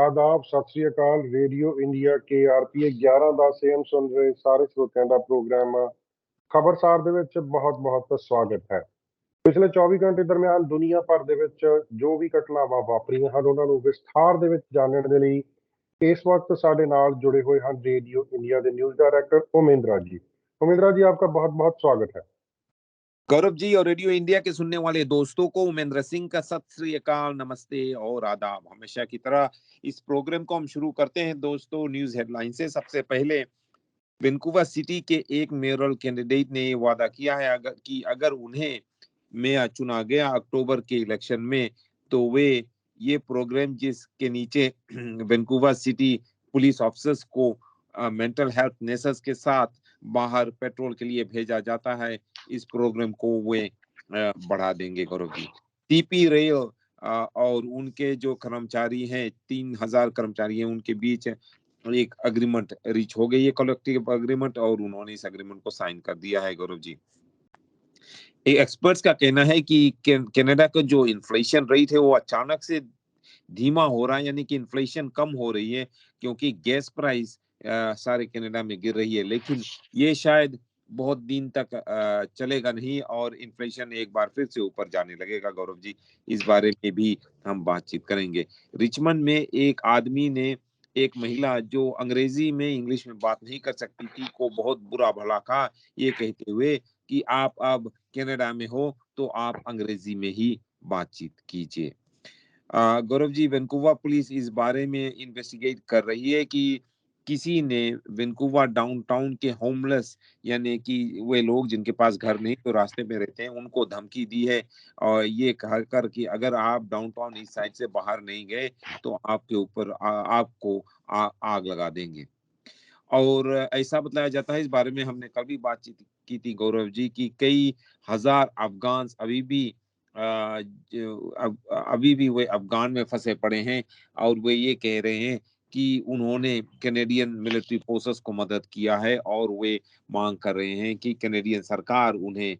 आदाब, सत श्री अकाल। रेडियो इंडिया KRP 11:10 AM ਸੁਣ ਰਹੇ ਸਾਰੇ ਸਰੋਤਿਆਂ ਦਾ ਪ੍ਰੋਗਰਾਮ ਖਬਰਸਾਰ ਦੇ ਵਿੱਚ ਬਹੁਤ-ਬਹੁਤ ਸਵਾਗਤ ਹੈ। ਪਿਛਲੇ 24 ਘੰਟੇ ਦਰਮਿਆਨ ਦੁਨੀਆ ਭਰ ਦੇ ਵਿੱਚ ਜੋ ਵੀ ਘਟਨਾਵਾਂ ਵਾਪਰੀਆਂ ਹਨ ਉਹਨਾਂ ਨੂੰ ਵਿਸਥਾਰ ਦੇ ਵਿੱਚ ਜਾਣਨ ਦੇ ਲਈ ਇਸ ਵਕਤ ਸਾਡੇ ਨਾਲ जुड़े हुए हैं रेडियो इंडिया के न्यूज डायरेक्टर उमेंद्रा जी। उमेंद्रा जी, आपका बहुत-बहुत स्वागत है। गौरव जी और रेडियो इंडिया के सुनने वाले दोस्तों को उमेंद्र सिंह का सत श्री अकाल, नमस्ते और आदाब। हमेशा की तरह इस प्रोग्राम को हम शुरू करते हैं दोस्तों न्यूज हेडलाइन से। सबसे पहले वैंकूवर सिटी के एक मेयरल कैंडिडेट ने वादा किया है कि अगर उन्हें मेयर चुना गया अक्टूबर के इलेक्शन में तो वे ये प्रोग्राम जिसके नीचे वैंकूवर सिटी पुलिस ऑफिसर्स को मेंटल हेल्थ नेसेस के साथ बाहर पेट्रोल के लिए भेजा जाता है, इस प्रोग्राम को वे बढ़ा देंगे। गौरव जी, टीपी रेल और उनके जो कर्मचारी हैं, 3000 कर्मचारी हैं, उनके बीच एक अग्रीमेंट रीच हो गई है, कलेक्टिव अग्रीमेंट, और उन्होंने इस अग्रीमेंट को साइन कर दिया है। गौरव जी, एक्सपर्ट्स का कहना है कि कनाडा का जो इन्फ्लेशन रेट है वो अचानक से धीमा हो रहा है, यानी कि इन्फ्लेशन कम हो रही है क्योंकि गैस प्राइस सारे कनाडा में गिर रही है, लेकिन ये शायद बहुत दिन तक चलेगा नहीं और इन्फ्लेशन एक बार फिर से ऊपर जाने लगेगा। गौरव जी, इस बारे में भी हम बातचीत करेंगे। रिचमंड में एक आदमी ने एक महिला जो अंग्रेजी में इंग्लिश में बात नहीं कर सकती थी को बहुत बुरा भला कहा, ये कहते हुए कि आप अब कनाडा में हो तो आप अंग्रेजी में ही बातचीत कीजिए। गौरव जी, वैंकूवर पुलिस इस बारे में इन्वेस्टिगेट कर रही है कि किसी ने वैंकूवर डाउनटाउन के होमलेस, यानी कि वे लोग जिनके पास घर नहीं तो रास्ते में रहते हैं, उनको धमकी दी है और ये कहकर कि अगर आप डाउनटाउन इस साइड से बाहर नहीं गए तो आपके ऊपर आपको आग लगा देंगे। और ऐसा बताया जाता है, इस बारे में हमने कल भी बातचीत की थी गौरव जी, की कई हजार अफगान अभी भी वे अफगान में फंसे पड़े हैं और वे ये कह रहे हैं कि उन्होंने कैनेडियन मिलिट्री फोर्सेस को मदद किया है और वे मांग कर रहे हैं कि कैनेडियन सरकार उन्हें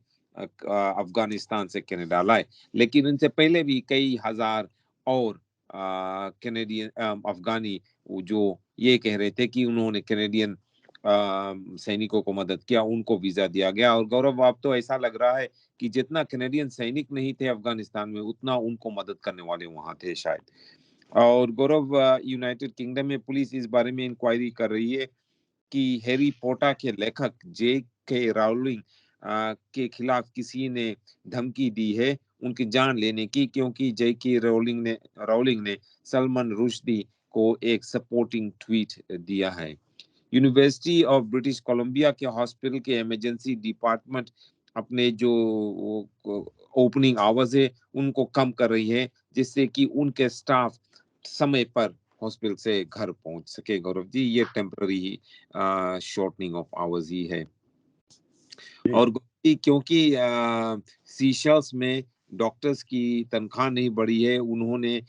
अफगानिस्तान से कनाडा लाए। लेकिन इनसे पहले भी कई हजार और कैनेडियन अफगानी जो ये कह रहे थे कि उन्होंने कैनेडियन सैनिकों को मदद किया, उनको वीजा दिया गया। और गौरव, अब तो ऐसा लग रहा है कि जितना कैनेडियन सैनिक नहीं थे अफगानिस्तान में, उतना उनको मदद करने वाले वहां थे शायद। और गौरव, यूनाइटेड किंगडम में पुलिस इस बारे में इंक्वायरी कर रही है कि हैरी पॉटर के लेखक J.K. राउलिंग के खिलाफ किसी ने धमकी दी है उनकी जान लेने की, क्योंकि J.K. राउलिंग ने सलमान रुश्दी को एक सपोर्टिंग ट्वीट दिया है। यूनिवर्सिटी ऑफ ब्रिटिश कोलंबिया के हॉस्पिटल के इमरजेंसी डिपार्टमेंट अपने जो ओपनिंग आवर्स है उनको कम कर रही है, जिससे कि उनके स्टाफ समय पर हॉस्पिटल से घर पहुंच सके। गौरव जी, ये टेम्पररी शॉर्टनिंग ऑफ आवर्स ही है। और क्योंकि सीशल्स में डॉक्टर्स की तनख्वाह नहीं बढ़ी है, उन्होंने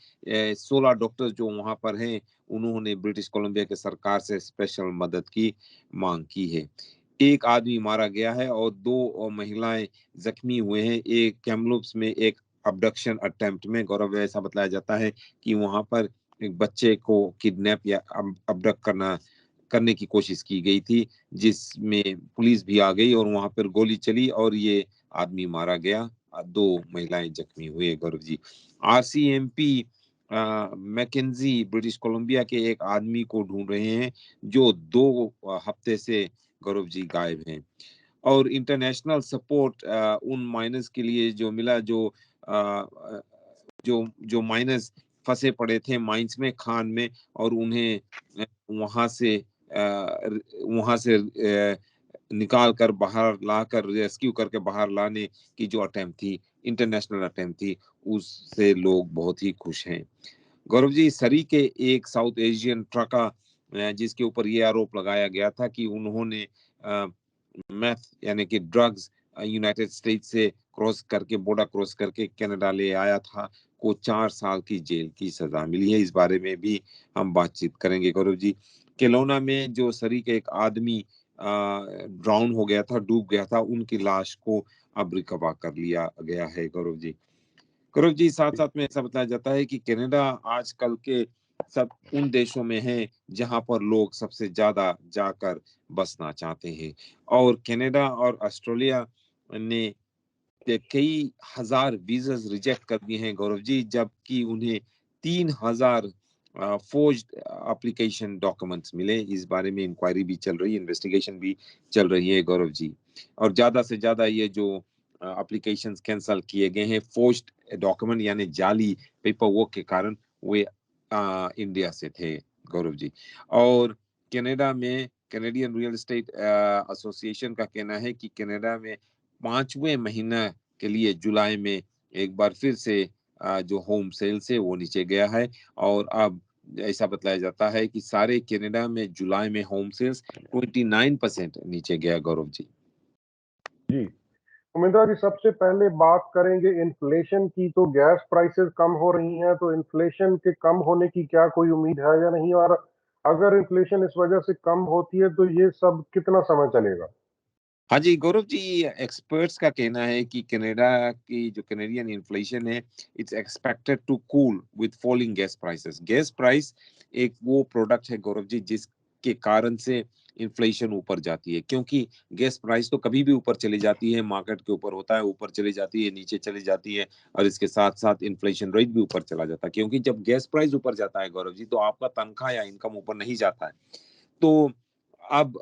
16 डॉक्टर्स जो वहां पर हैं, उन्होंने ब्रिटिश कोलंबिया के सरकार से स्पेशल मदद की मांग की है। एक आदमी मारा गया है और 2 महिलाएं जख्मी हुए हैं एक कैमलूप्स में एक अबडक्शन अटेम्प्ट में। गौरव, ऐसा बताया जाता है कि वहां पर एक बच्चे को किडनैप या अबडक्ट करने की कोशिश की गई थी, जिसमें पुलिस भी आ गई और वहां पर गोली चली और ये आदमी मारा गया, 2 महिलाएं जख्मी हुए। Gaurav ji, RCMP McKenzie British Columbia के एक आदमी को ढूंढ रहे हैं जो 2 हफ्ते से गौरव जी गायब हैं। और इंटरनेशनल सपोर्ट उन माइनर्स के लिए जो मिला जो माइनर्स फंसे पड़े थे माइंस में, खान में, और उन्हें वहां से निकाल कर बाहर लाकर रेस्क्यू करके बाहर लाने की जो अटेम्प्ट थी, इंटरनेशनल अटेम्प्ट थी, उससे लोग बहुत ही खुश हैं। गौरव जी, सरी के एक साउथ एशियन ट्रकर जिसके ऊपर ये आरोप लगाया गया था कि उन्होंने मैथ यानी कि ड्रग्स यूनाइटेड स्टेट्स से बॉर्डर क्रॉस करके कनाडा ले आया था, को 4 साल की जेल की सजा मिली है। इस बारे में भी हम बातचीत करेंगे। गौरव जी, केलोना में जो सरी के एक आदमी ड्राउन हो गया था, डूब गया था, उनकी लाश को अब रिकवर कर लिया गया है। गौरव जी, साथ साथ में ऐसा बताया जाता है कि कनाडा आजकल के सब उन देशों में है जहां पर लोग सबसे ज्यादा जाकर बसना चाहते हैं। और कनाडा और ऑस्ट्रेलिया ने कई हजार वीजास रिजेक्ट कर दिए हैं गौरव जी, जबकि उन्हें 3,000 फोर्ज्ड एप्लीकेशन डॉक्यूमेंट्स मिले। इस बारे में इंक्वायरी भी चल रही है, इन्वेस्टिगेशन भी चल रही है गौरव जी। और ज्यादा से ज्यादा ये जो एप्लीकेशंस कैंसल किए गए हैं फोर्ज्ड डॉक्यूमेंट यानी जाली पेपर वर्क के कारण, वे इंडिया से थे गौरव जी। और कनाडा में कैनेडियन रियल एस्टेट एसोसिएशन का कहना है कि कनाडा में 5वें महीना के लिए जुलाई में एक बार फिर से जो होम सेल्स है वो नीचे गया है। और अब ऐसा बताया जाता है कि सारे कनाडा में जुलाई में होम सेल्स 29% नीचे गया गौरव जी। जी उमेंद्रा जी, सबसे पहले बात करेंगे इन्फ्लेशन की। तो गैस प्राइसेस कम हो रही हैं, तो इन्फ्लेशन के कम होने की क्या कोई उम्मीद है या नहीं? और अगर इन्फ्लेशन इस वजह से कम होती है तो ये सब कितना समय चलेगा? हाँ जी गौरव जी, एक्सपर्ट्स का कहना है कि कनाडा की जो कैनेडियन इन्फ्लेशन है, it's expected to cool with falling gas prices. Gas price एक वो प्रोडक्ट है गौरव जी जिसके कारण से इन्फ्लेशन ऊपर जाती है, क्योंकि गैस प्राइस तो कभी भी ऊपर चली जाती है, मार्केट के ऊपर होता है, ऊपर चली जाती है, नीचे चली जाती है, और इसके साथ साथ इन्फ्लेशन रेट भी ऊपर चला जाता है। क्योंकि जब गैस प्राइस ऊपर जाता है गौरव जी, तो आपका तनख्वाह या इनकम ऊपर नहीं जाता है। तो अब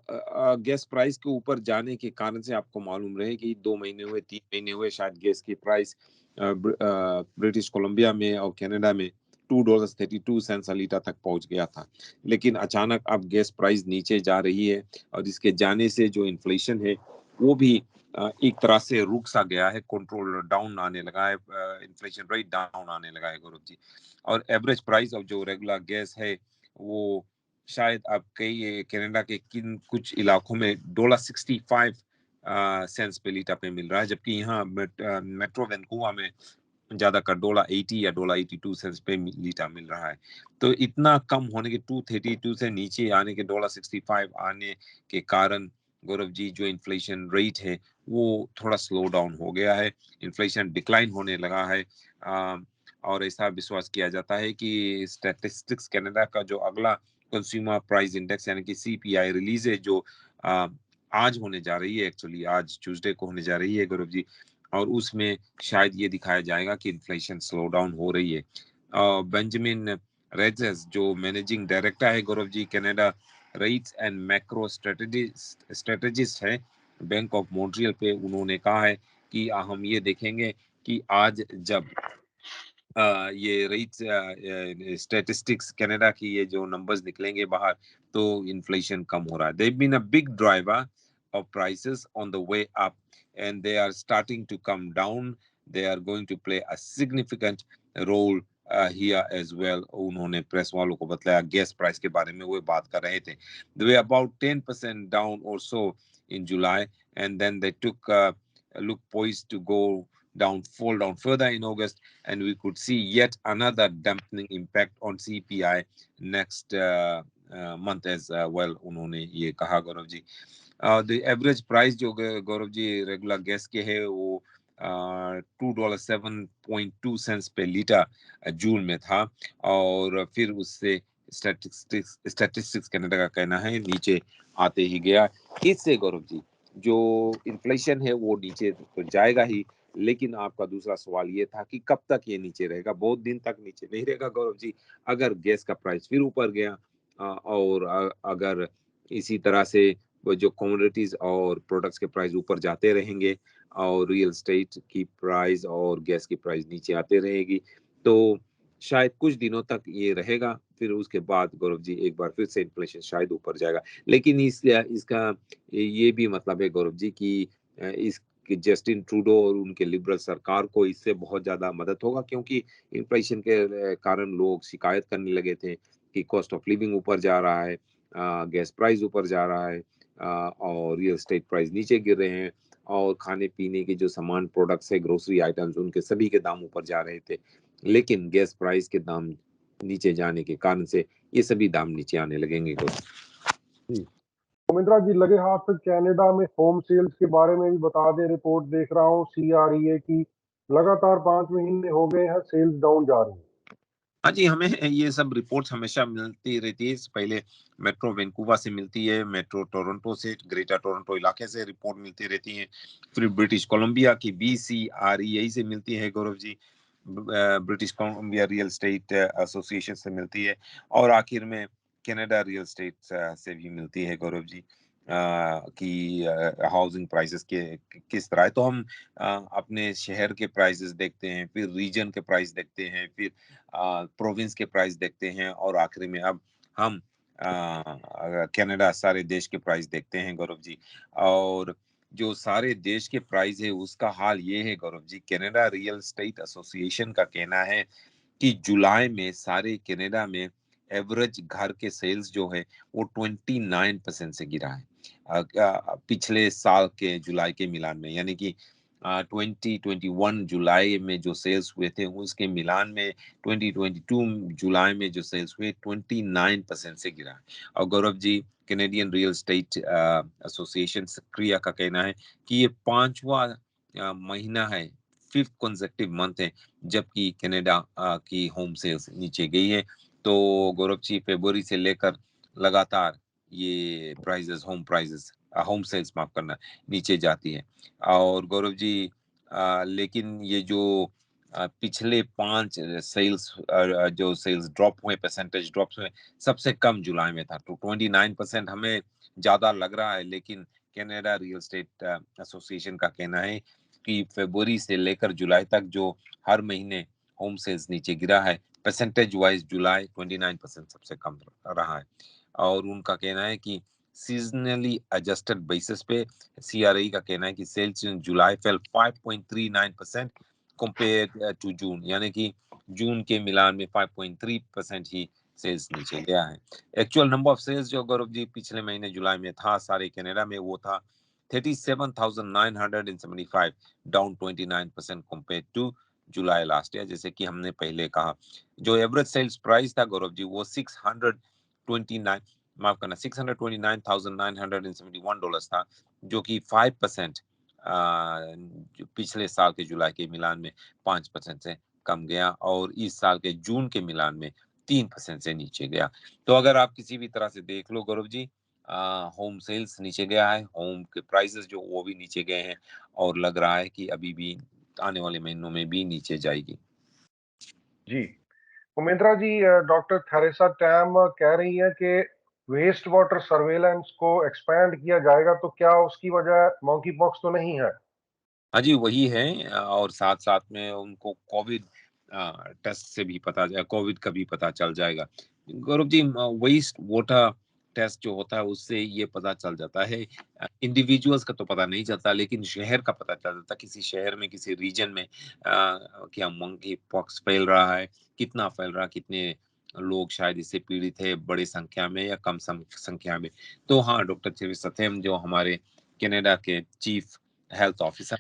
गैस प्राइस के ऊपर जाने के कारण से आपको मालूम रहे कि 2 महीने हुए, 3 महीने हुए, शायद गैस की प्राइस ब्रिटिश कोलंबिया में और कनाडा में $2.32 अ लीटर तक पहुंच गया था। लेकिन अचानक अब गैस प्राइस नीचे जा रही है, और इसके जाने से जो इन्फ्लेशन है वो भी एक तरह से रुक सा गया है, कंट्रोल डाउन आने लगा है, इन्फ्लेशन रेट डाउन आने लगा है गौरव जी। और एवरेज प्राइस ऑफ जो रेगुलर गैस है वो शायद अब कई कनाडा के किन कुछ इलाकों में $65 सेंट्स पे लीटर पे मिल रहा है, जबकि यहाँ मेट्रो वैंकूवर में ज्यादा कर $80 या $82 पे लीटर मिल रहा है। तो इतना कम होने के 232 से नीचे आने के $65 आने के कारण गौरव जी जो इन्फ्लेशन रेट है वो थोड़ा स्लो डाउन हो गया है, इन्फ्लेशन डिक्लाइन होने लगा है। और ऐसा विश्वास किया जाता है कि स्टैटिस्टिक्स कनाडा का जो अगला कंज्यूमर प्राइस इंडेक्स यानी कि सीपीआई रिलीज है, जो आ, आज होने जा रही है, एक्चुअली आज ट्यूसडे को होने जा रही है गौरव जी, और उसमें शायद ये दिखाया जाएगा कि इन्फ्लेशन स्लो डाउन हो रही है। बेंजामिन रेजेस जो मैनेजिंग डायरेक्टर है Gaurav ji Canada rates and macro strategist है बैंक ऑफ मॉन्ट्रियल पे, उन्होंने कहा है कि हम ये देखेंगे कि आज जब ये रही स्टैटिस्टिक्स कनाडा की ये जो नंबर्स निकलेंगे बाहर, तो इन्फ्लेशन कम हो रहा है। They've been a big driver of prices on the way up and they are starting to come down. They are going to play a significant role here as well. उन्होंने press वालों को बताया gas price के बारे में वो बात कर रहे थे। They were about 10% down or so in July and then they took look poised to go down, fall down further in August, and we could see yet another dampening impact on CPI next month as well. उन्होंने ये कहा Gaurav ji. The average price जो Gaurav ji regular gas के है वो $2.07.2 पे litre जून में था, और फिर उससे स्टैटिस्टिक्स कनाडा का कहना है नीचे आते ही गया। इससे गौरव जी जो इन्फ्लेशन है वो नीचे तो जाएगा ही, लेकिन आपका दूसरा सवाल ये था कि कब तक ये नीचे रहेगा। बहुत दिन तक नीचे नहीं रहेगा गौरव जी। अगर गैस का प्राइस फिर ऊपर गया और अगर इसी तरह से वो जो कमोडिटीज और प्रोडक्ट्स के प्राइस ऊपर जाते रहेंगे और रियल एस्टेट की प्राइस और गैस की प्राइस नीचे आते रहेगी, तो शायद कुछ दिनों तक ये रहेगा। फिर उसके बाद गौरव जी एक बार फिर से इन्फ्लेशन शायद ऊपर जाएगा। लेकिन इसका ये भी मतलब है गौरव जी कि इस कि जस्टिन ट्रूडो और उनके लिबरल सरकार को इससे बहुत ज्यादा मदद होगा, क्योंकि इन्फ्लेशन के कारण लोग शिकायत करने लगे थे कि कॉस्ट ऑफ लिविंग ऊपर जा रहा है, गैस प्राइस ऊपर जा रहा है, और रियल एस्टेट प्राइस नीचे गिर रहे हैं, और खाने पीने के जो सामान प्रोडक्ट्स है ग्रोसरी आइटम्स उनके सभी के दाम ऊपर जा रहे थे। लेकिन गैस प्राइस के दाम नीचे जाने के कारण से ये सभी दाम नीचे आने लगेंगे। जी उमेंद्रा जी, लगे हाथ कनाडा में होम सेल्स के बारे में भी बता दें। रिपोर्ट देख रहा हूँ CREA की, लगातार 5 महीने हो गए हैं सेल्स डाउन जा रही है। हाँ जी, हमें ये सब रिपोर्ट्स हमेशा मिलती रहती है। पहले मेट्रो वैंकूवर से मिलती है, मेट्रो टोरंटो से, ग्रेटर टोरंटो इलाके से रिपोर्ट मिलती रहती है। फिर ब्रिटिश कोलंबिया की BCREA से मिलती है Gaurav ji. British Columbia real estate association से मिलती है, और आखिर में कनाडा रियल एस्टेट से भी मिलती है गौरव जी, कि हाउसिंग प्राइसेस के किस तरह है। तो हम अपने शहर के प्राइसेस देखते हैं, फिर रीजन के प्राइस देखते हैं, फिर प्रोविंस के प्राइस देखते हैं, और आखिरी में अब हम कनाडा सारे देश के प्राइस देखते हैं गौरव जी। और जो सारे देश के प्राइस है उसका हाल ये है Gaurav ji, Canada real estate association का कहना है कि जुलाई में सारे कनाडा में एवरेज घर के सेल्स जो है वो 29% से गिरा है, पिछले साल के जुलाई के मिलान में। यानी कि 2021 जुलाई में जो सेल्स हुए थे उसके मिलान में 2022 जुलाई में जो सेल्स हुए 29% से गिरा है। और Gaurav ji, Canadian real estate association क्रिया का कहना है कि ये पांचवा महीना है, फिफ्थ कंसेक्टिव मंथ है जबकि कनाडा की होम सेल्स नीचे गई है। तो गौरव जी, फरवरी से लेकर लगातार ये प्राइजेस, होम सेल्स माफ करना, नीचे जाती है। और गौरव जी, लेकिन ये जो पिछले 5 सेल्स, जो सेल्स ड्रॉप हुए, परसेंटेज ड्रॉप हुए, सबसे कम जुलाई में था। तो 29% हमें ज्यादा लग रहा है, लेकिन कनाडा रियल एस्टेट एसोसिएशन का कहना है कि फरवरी से लेकर जुलाई तक जो हर महीने होम सेल्स नीचे गिरा है, परसेंटेज वाइज जुलाई 29% सबसे कम रहा है। और उनका कहना है कि सीजनली एडजस्टेड बेसिस पे CRA का कहना है कि sales in July fell 5.39% compare to June, यानी कि जून के मिलान में 5.3% ही सेल्स नीचे गया है। एक्चुअल नंबर ऑफ सेल्स जो गौरव जी पिछले महीने जुलाई में था सारे कनाडा में, वो था 37,975, down 29% compare to July last year. जैसे कि हमने पहले कहा, जो एवरेज सेल्स प्राइस था गौरव जी वो 629, माफ करना, $629,971 था, जो कि 5% पिछले साल के जुलाई के मिलान में 5% से कम गया, और इस साल के जून के मिलान में 3% से नीचे गया। तो अगर आप किसी भी तरह से देख लो गौरव जी, होम सेल्स नीचे गया है, होम के प्राइसेस जो वो भी नीचे गए हैं, और लग रहा है कि अभी भी आने वाले महीनों में भी नीचे जाएगी। जी, उमेंद्रा जी, डॉक्टर थेरेसा टैम कह रही हैं कि वेस्ट वाटर सर्वेलेंस को एक्सपैंड किया जाएगा, तो क्या उसकी वजह मॉन्की पॉक्स तो नहीं है? हाँ जी, वही है। और साथ-साथ में उनको कोविड टेस्ट से भी पता जा कोविड का भी पता चल जाएगा। Gaurav ji, waste water test जो होता है उससे ये पता चल जाता है। इंडिविजुअल्स का तो पता नहीं चलता, लेकिन शहर का पता चल जाता है। किसी शहर में, किसी रीजन में क्या मंकी पॉक्स फैल रहा है, कितना फैल रहा है, कितने लोग शायद इससे पीड़ित है, बड़ी संख्या में या कम संख्या में। तो हाँ, डॉक्टर थेरेसा थेम जो हमारे कनाडा के चीफ हेल्थ ऑफिसर,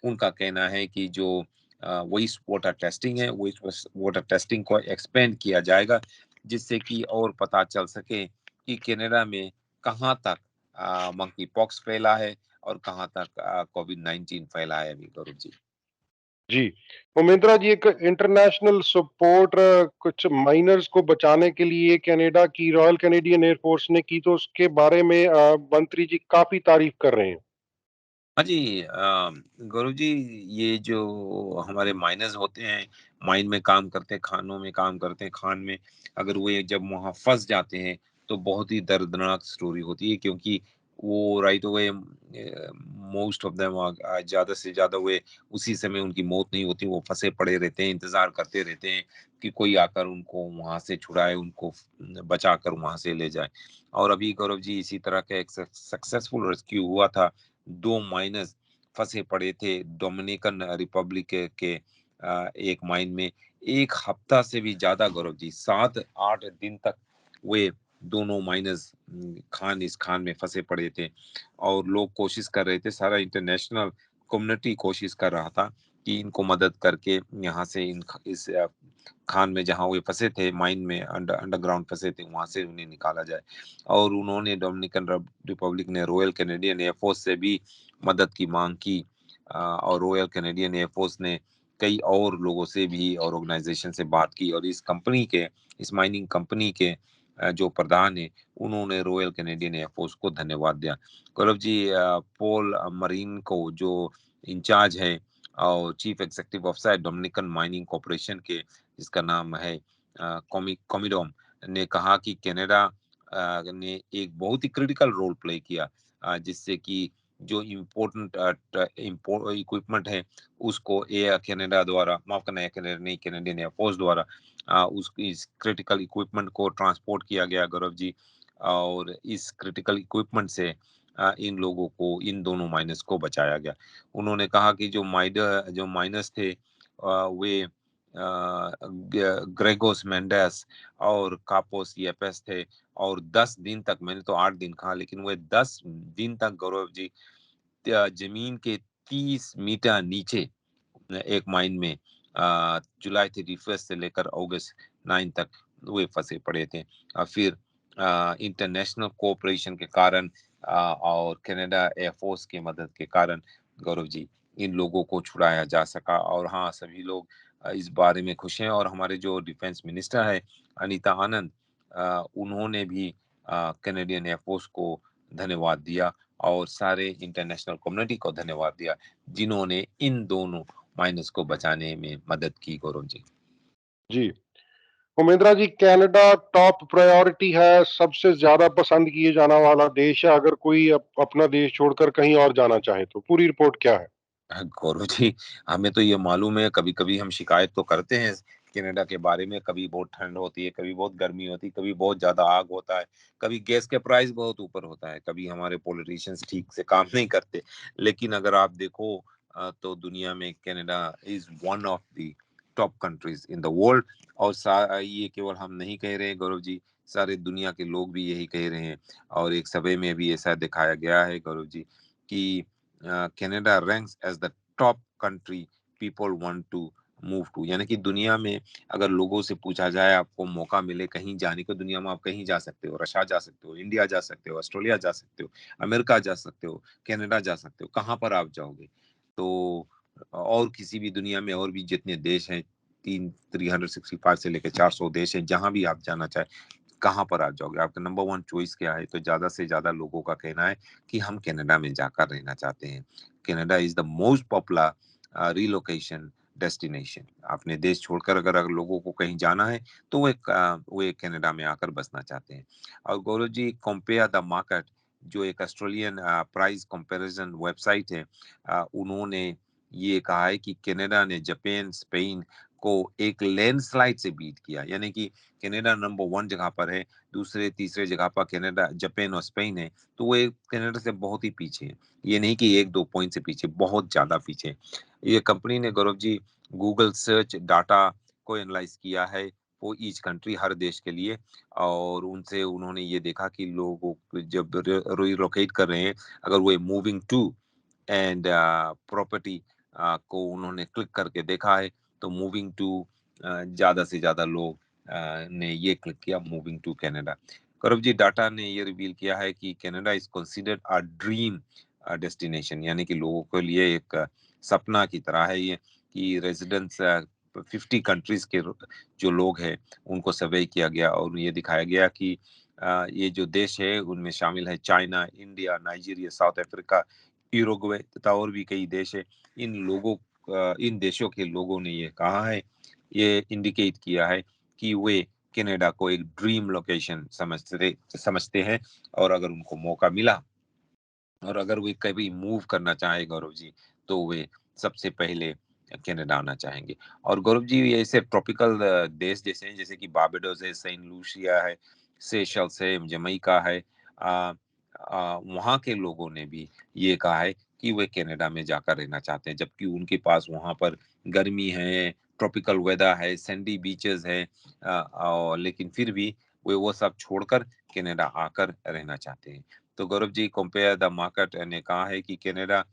उनका कहना है कि जो वेस्ट वाटर टेस्टिंग है, वेस्ट वाटर टेस्टिंग को एक्सपेंड किया जाएगा, जिससे कि और पता चल सके कि कनाडा में कहाँ तक मंकी पॉक्स फैला है और कहाँ तक कोविड-19 फैला है अभी गौरव जी। जी, उमेंद्रा जी, एक इंटरनेशनल सपोर्ट कुछ माइनर्स को बचाने के लिए कनाडा की रॉयल कैनेडियन एयरफोर्स ने की, तो उसके बारे में मंत्री जी काफी तारीफ कर रहे हैं। हाँ जी, गौरव जी, ये जो हमारे माइनर्स होते हैं, माइन में काम करते हैं, खानों में काम करते हैं, खान में, अगर वो जब वहाँ फंस जाते हैं तो बहुत ही दर्दनाक स्टोरी होती है, क्योंकि वो right away, most of them, ज्यादा से ज्यादा वे उसी समय उनकी मौत नहीं होती, वो फंसे पड़े रहते हैं, इंतजार करते रहते हैं कि कोई आकर उनको वहां से छुड़ाए, उनको बचा कर वहां से ले जाए। और अभी गौरव जी, इसी तरह का एक सक्सेसफुल रेस्क्यू हुआ था। 2 माइनर्स फंसे पड़े थे डोमिनिकन रिपब्लिक के एक माइन में। 1 हफ्ता से भी ज्यादा गौरव जी, 7-8 दिन तक वे दोनों माइनर्स इस खान में फंसे पड़े थे, और लोग कोशिश कर रहे थे, सारा इंटरनेशनल कम्युनिटी कोशिश कर रहा था कि इनको मदद करके यहाँ से इस खान में, जहाँ वे फंसे थे, माइन में अंडरग्राउंड फंसे थे, वहां से उन्हें निकाला जाए। और उन्होंने, डोमिनिकन रिपब्लिक ने रॉयल कैनेडियन एयरफोर्स से भी मदद की मांग की, और रॉयल कैनेडियन एयरफोर्स ने कई और लोगों से भी और ऑर्गेनाइजेशन से बात की, और इस माइनिंग कंपनी के जो प्रधान है, उन्होंने रॉयल कैनेडियन एयरफोर्स को धन्यवाद दिया। गौरव जी, पॉल मरीन को जो इंचार्ज है और चीफ एग्जीक्यूटिव ऑफिसर है डोमिनिकन माइनिंग कॉर्पोरेशन के, जिसका नाम है कॉमिडोम, ने कहा कि कनाडा ने एक बहुत ही क्रिटिकल रोल प्ले किया, जिससे कि जो इम्पोर्टेंट इक्विपमेंट है उसको एयर कनाडा द्वारा, माफ करना, एयर कनाडा नहीं, कैनेडियन एयरफोर्स द्वारा उस इस क्रिटिकल इक्विपमेंट को ट्रांसपोर्ट किया गया गौरव जी। और इस क्रिटिकल इक्विपमेंट से इन लोगों को, इन दोनों माइनर्स को बचाया गया। उन्होंने कहा कि जो माइनर्स थे वे ग्रेगोस मेंडेस और कापोस येपेस थे, और 10 दिन तक, मैंने तो 8 दिन कहा, लेकिन वे 10 दिन तक गौरव जी जमीन के 30 मीटर नीचे एक माइन में जुलाई 31 से लेकर अगस्त 9 तक वे फंसे पड़े थे। फिर इंटरनेशनल कोऑपरेशन के कारण और कनाडा एयरफोर्स की मदद के कारण गौरव जी इन लोगों को छुड़ाया जा सका। और हाँ, सभी लोग इस बारे में खुश हैं, और हमारे जो डिफेंस मिनिस्टर है अनीता आनंद, उन्होंने भी कैनेडियन एयरफोर्स को धन्यवाद दिया और सारे इंटरनेशनल कम्युनिटी को धन्यवाद दिया, जिन्होंने इन दोनों माइनस को बचाने में मदद की गौरव जी। जी, उमेंद्रा जी, कनाडा टॉप प्रायोरिटी है, सबसे ज्यादा पसंद किए जाना वाला देश है अगर कोई अपना देश छोड़कर कहीं और जाना चाहे तो? पूरी रिपोर्ट क्या है? गौरव जी, हमें तो ये मालूम है, कभी कभी हम शिकायत तो करते हैं कनाडा के बारे में, कभी बहुत ठंड होती है, कभी बहुत गर्मी होती है, कभी बहुत ज्यादा आग होता है, कभी गैस के प्राइस बहुत ऊपर होता है, कभी हमारे पॉलिटिशियंस ठीक से काम नहीं करते। लेकिन अगर आप देखो तो दुनिया में Canada is one of the top countries in the world. और ये केवल हम नहीं कह रहे हैं गौरव जी, सारे दुनिया के लोग भी यही कह रहे हैं। और एक सर्वे में भी ऐसा दिखाया गया है गौरव जी कि Canada ranks as the top country people want to move to, यानी कि दुनिया में अगर लोगों से पूछा जाए, आपको मौका मिले कहीं जाने को, दुनिया में आप कहीं जा सकते हो, रशिया जा सकते हो, इंडिया जा सकते हो, ऑस्ट्रेलिया जा सकते हो, अमेरिका जा सकते हो, कनाडा जा सकते हो, कहाँ पर आप जाओगे? तो और किसी भी दुनिया में और भी जितने देश हैं, 365 से लेकर 400 देश हैं, जहां भी आप जाना चाहे, कहाँ पर आप जाओगे? आपका नंबर वन चॉइस क्या है? तो ज्यादा से ज्यादा लोगों का कहना है कि हम कनाडा में जाकर रहना चाहते हैं। Canada is the most popular relocation destination. अपने देश छोड़कर अगर लोगों को कहीं जाना है तो वे कनाडा में आकर बसना चाहते हैं। और गौरव जी, कंपेयर द मार्केट, जो एक ऑस्ट्रेलियन प्राइस कंपैरिजन वेबसाइट है, उन्होंने ये कहा है कि कनाडा ने जापान, स्पेन को एक लैंडस्लाइड से बीट किया, यानी कि कनाडा नंबर वन जगह पर है, दूसरे तीसरे जगह पर कनाडा, जापान और स्पेन है, तो वो कनाडा से बहुत ही पीछे है। ये नहीं कि 1-2 पॉइंट से पीछे, बहुत ज्यादा पीछे। ये कंपनी ने Gaurav ji Google search data को एनालाइज किया है वो ईच कंट्री, हर देश के लिए, और उनसे उन्होंने ये देखा कि लोगों को जब रिलोकेट कर रहे हैं, अगर वो मूविंग टू एंड प्रॉपर्टी को उन्होंने क्लिक करके देखा है, तो मूविंग टू ज्यादा से ज्यादा लोग ने ये क्लिक किया, moving to Canada. Gaurav ji, data ने ये रिवील किया है कि Canada is considered a dream destination, यानी कि लोगों के लिए एक सपना की तरह है ये, कि रेजिडेंट्स 50 कंट्रीज के जो लोग हैं उनको सर्वे किया गया, और ये दिखाया गया कि ये जो देश है उनमें शामिल है China, India, Nigeria, south Africa, Uruguay तथा और भी कई देश है। इन देशों के लोगों ने ये कहा है, ये इंडिकेट किया है कि वे कनाडा को एक ड्रीम लोकेशन समझते हैं, और अगर उनको मौका मिला और अगर वे कभी मूव करना चाहे गौरव जी, तो वे सबसे पहले कनाडा आना चाहेंगे। और गौरव जी, ये ऐसे ट्रॉपिकल देश जैसे हैं, जैसे कि बारबाडोस है, सेंट लूसिया है, सेशल्स है, जमैका है, वहाँ के लोगों ने भी ये कहा है कि वे कनाडा में जाकर रहना चाहते हैं, जबकि उनके पास वहाँ पर गर्मी है, ट्रॉपिकल वेदर है, सैंडी बीचेस है, और लेकिन फिर भी वे वो सब छोड़कर कनाडा आकर रहना चाहते हैं। तो Gaurav ji, compare the market ने कहा है कि Canada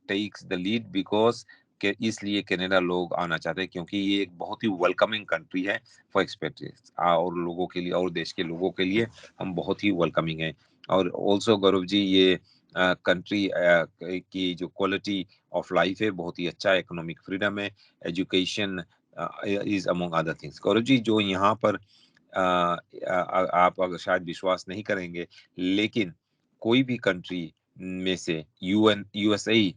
takes the lead because के इसलिए कनाडा लोग आना चाहते हैं क्योंकि ये एक बहुत ही वेलकमिंग कंट्री है फॉर एक्सपेट्रियट्स, और लोगों के लिए और देश के लोगों के लिए हम बहुत ही वेलकमिंग हैं। और ऑल्सो गौरव जी, ये कंट्री की जो क्वालिटी ऑफ लाइफ है बहुत ही अच्छा है, इकोनॉमिक फ्रीडम है, education is among other things. Gaurav ji, जो यहाँ पर आप अगर शायद विश्वास नहीं करेंगे, लेकिन कोई भी कंट्री में से यूएसए